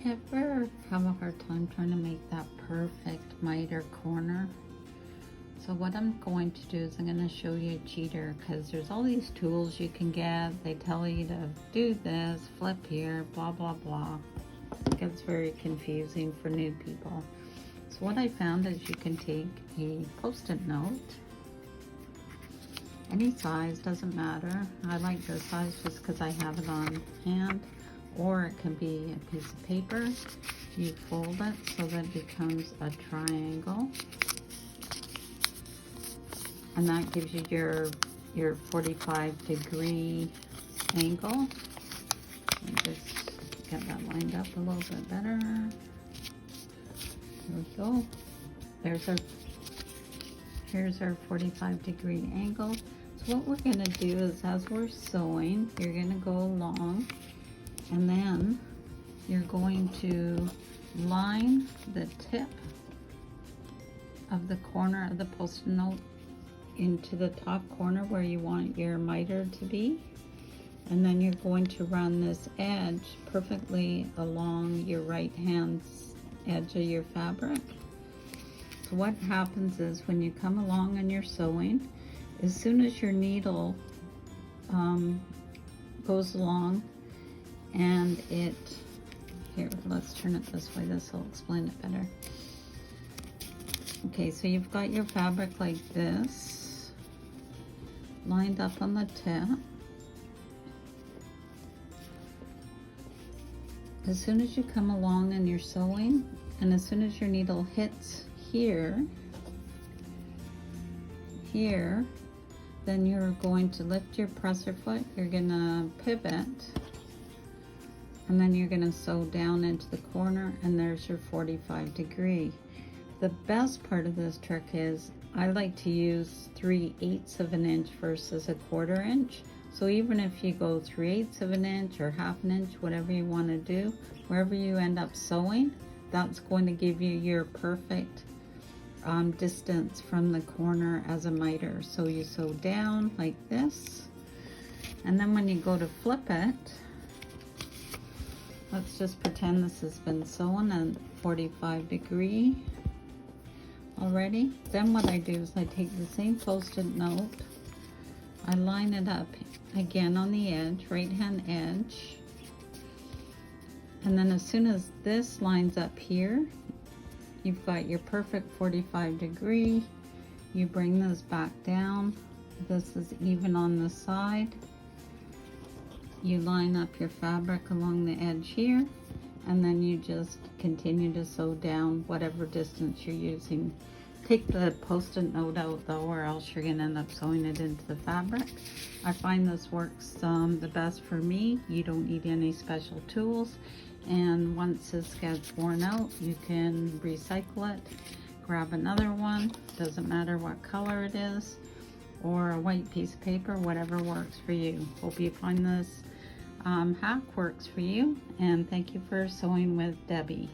Ever have a hard time trying to make that perfect miter corner? So what I'm going to do is I'm going to show you a cheater, because there's all these tools you can get. They tell you to do this, flip here, blah blah blah. It gets very confusing for new people. So what I found is you can take a post-it note, any size, doesn't matter. I like this size just because I have it on hand. Or it can be a piece of paper. You fold it so that it becomes a triangle. And that gives you your 45-degree angle. And just get that lined up a little bit better. There we go. Here's our 45-degree angle. So what we're gonna do is, as we're sewing, you're gonna go along, and then you're going to line the tip of the corner of the post-it note into the top corner where you want your miter to be. And then you're going to run this edge perfectly along your right hand's edge of your fabric. So what happens is, when you come along and you're sewing, as soon as your needle goes along, and here, let's turn it this way, this will explain it better. Okay, so you've got your fabric like this, lined up on the tip. As soon as you come along and you're sewing, and as soon as your needle hits here, then you're going to lift your presser foot, you're gonna pivot, and then you're going to sew down into the corner, and there's your 45-degree. The best part of this trick is, I like to use 3/8 of an inch versus a 1/4 inch. So even if you go 3/8 of an inch or 1/2 an inch, whatever you want to do, wherever you end up sewing, that's going to give you your perfect distance from the corner as a miter. So you sew down like this, and then when you go to flip it, let's just pretend this has been sewn at 45-degree already. Then what I do is I take the same post-it note, I line it up again on the edge, right hand edge, and then as soon as this lines up here, you've got your perfect 45-degree. You bring this back down. This is even on the side. You line up your fabric along the edge here, and then you just continue to sew down whatever distance you're using. Take the post-it note out though, or else you're gonna end up sewing it into the fabric. I find this works the best for me. You don't need any special tools, and once this gets worn out, you can recycle it, grab another one, doesn't matter what color it is, or a white piece of paper, whatever works for you. Hope you find this hack works for you, and thank you for sewing with Debbie.